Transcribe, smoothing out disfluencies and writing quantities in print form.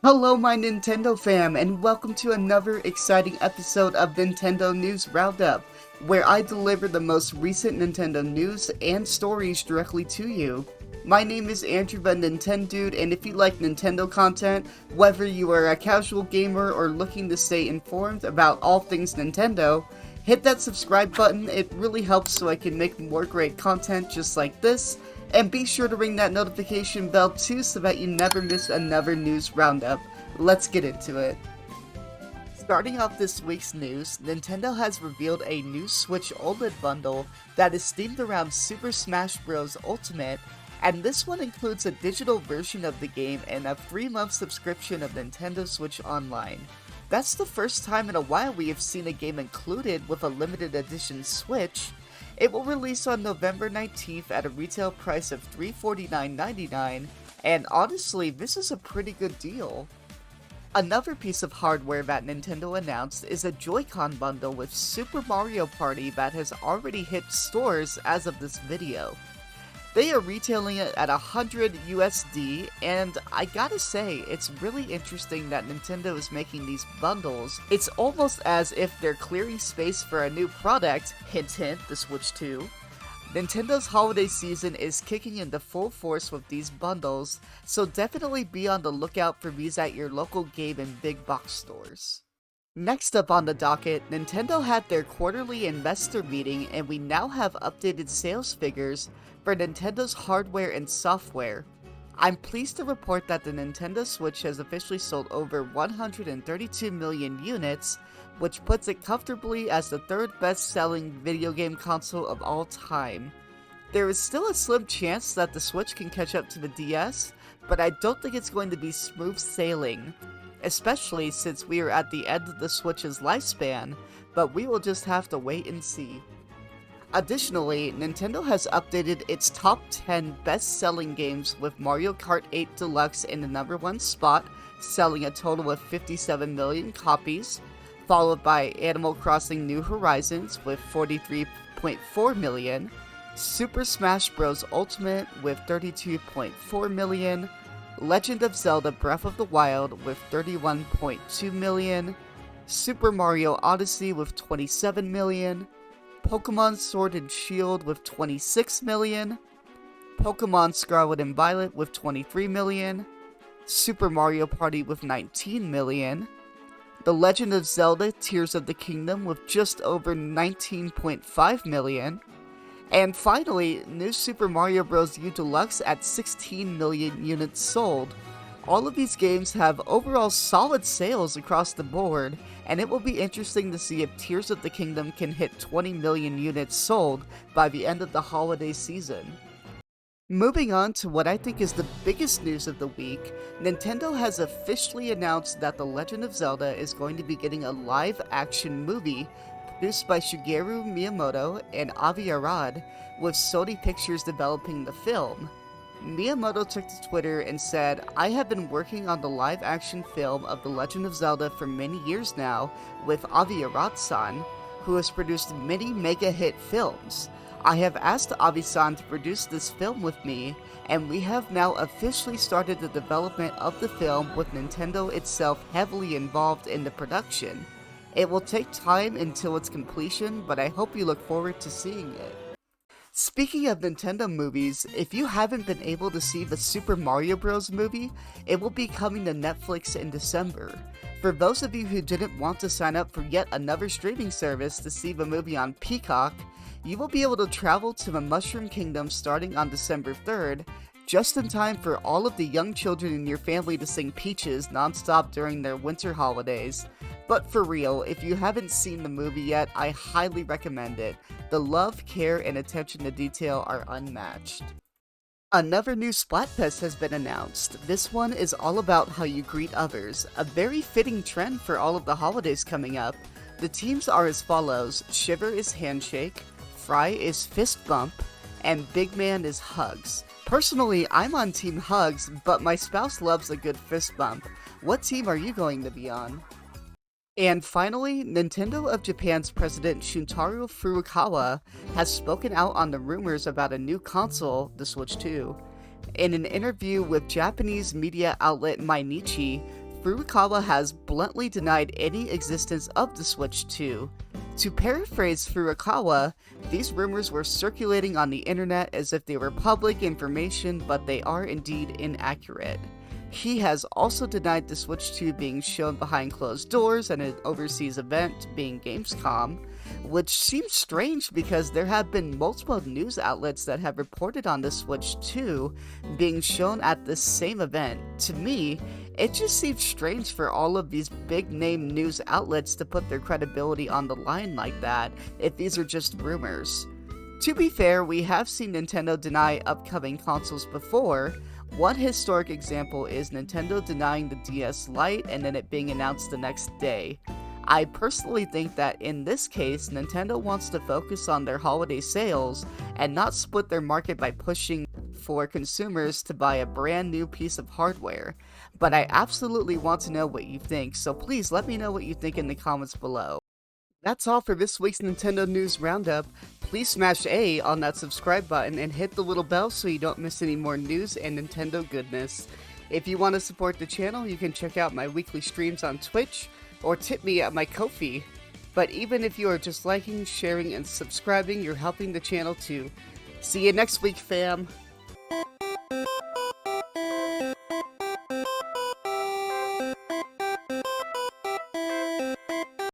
Hello my Nintendo fam, and welcome to another exciting episode of Nintendo News Roundup, where I deliver the most recent Nintendo news and stories directly to you. My name is Andrew the Nintendude, and if you like Nintendo content, whether you are a casual gamer or looking to stay informed about all things Nintendo, hit that subscribe button. It really helps so I can make more great content just like this. And be sure to ring that notification bell too so that you never miss another news roundup. Let's get into it. Starting off this week's news, Nintendo has revealed a new Switch OLED bundle that is themed around Super Smash Bros. Ultimate, and this one includes a digital version of the game and a 3-month subscription of Nintendo Switch Online. That's the first time in a while we have seen a game included with a limited edition Switch. It will release on November 19th at a retail price of $349.99, and honestly, this is a pretty good deal. Another piece of hardware that Nintendo announced is a Joy-Con bundle with Super Mario Party that has already hit stores as of this video. They are retailing it at $100 USD, and I gotta say, it's really interesting that Nintendo is making these bundles. It's almost as if they're clearing space for a new product, hint hint, the Switch 2. Nintendo's holiday season is kicking into full force with these bundles, so definitely be on the lookout for these at your local game and big box stores. Next up on the docket, Nintendo had their quarterly investor meeting, and we now have updated sales figures for Nintendo's hardware and software. I'm pleased to report that the Nintendo Switch has officially sold over 132 million units, which puts it comfortably as the third best-selling video game console of all time. There is still a slim chance that the Switch can catch up to the DS, but I don't think it's going to be smooth sailing, especially since we are at the end of the Switch's lifespan, but we will just have to wait and see. Additionally, Nintendo has updated its top 10 best-selling games with Mario Kart 8 Deluxe in the number 1 spot, selling a total of 57 million copies, followed by Animal Crossing New Horizons with 43.4 million, Super Smash Bros. Ultimate with 32.4 million, Legend of Zelda Breath of the Wild with 31.2 million, Super Mario Odyssey with 27 million, Pokemon Sword and Shield with 26 million, Pokemon Scarlet and Violet with 23 million, Super Mario Party with 19 million, The Legend of Zelda Tears of the Kingdom with just over 19.5 million, and finally, New Super Mario Bros. U Deluxe at 16 million units sold. All of these games have overall solid sales across the board, and it will be interesting to see if Tears of the Kingdom can hit 20 million units sold by the end of the holiday season. Moving on to what I think is the biggest news of the week, Nintendo has officially announced that The Legend of Zelda is going to be getting a live-action movie produced by Shigeru Miyamoto and Avi Arad, with Sony Pictures developing the film. Miyamoto took to Twitter and said, "I have been working on the live-action film of The Legend of Zelda for many years now with Avi Arad-san, who has produced many mega-hit films. I have asked Avi-san to produce this film with me, and we have now officially started the development of the film with Nintendo itself heavily involved in the production. It will take time until its completion, but I hope you look forward to seeing it." Speaking of Nintendo movies, if you haven't been able to see the Super Mario Bros. Movie, it will be coming to Netflix in December. For those of you who didn't want to sign up for yet another streaming service to see the movie on Peacock, you will be able to travel to the Mushroom Kingdom starting on December 3rd, just in time for all of the young children in your family to sing Peaches nonstop during their winter holidays. But for real, if you haven't seen the movie yet, I highly recommend it. The love, care, and attention to detail are unmatched. Another new Splatfest has been announced. This one is all about how you greet others, a very fitting trend for all of the holidays coming up. The teams are as follows: Shiver is Handshake, Fry is Fist Bump, and Big Man is Hugs. Personally, I'm on Team Hugs, but my spouse loves a good fist bump. What team are you going to be on? And finally, Nintendo of Japan's president Shuntaro Furukawa has spoken out on the rumors about a new console, the Switch 2. In an interview with Japanese media outlet Mainichi, Furukawa has bluntly denied any existence of the Switch 2. To paraphrase Furukawa, these rumors were circulating on the internet as if they were public information, but they are indeed inaccurate. He has also denied the Switch 2 being shown behind closed doors at an overseas event, being Gamescom, which seems strange because there have been multiple news outlets that have reported on the Switch 2 being shown at this same event. To me, it just seems strange for all of these big name news outlets to put their credibility on the line like that if these are just rumors. To be fair, we have seen Nintendo deny upcoming consoles before. One historic example is Nintendo denying the DS Lite and then it being announced the next day. I personally think that in this case, Nintendo wants to focus on their holiday sales and not split their market by pushing for consumers to buy a brand new piece of hardware. But I absolutely want to know what you think, so please let me know what you think in the comments below. That's all for this week's Nintendo News Roundup. Please smash A on that subscribe button and hit the little bell so you don't miss any more news and Nintendo goodness. If you want to support the channel, you can check out my weekly streams on Twitch, or tip me at my Ko-fi. But even if you are just liking, sharing, and subscribing, you're helping the channel too. See you next week, fam!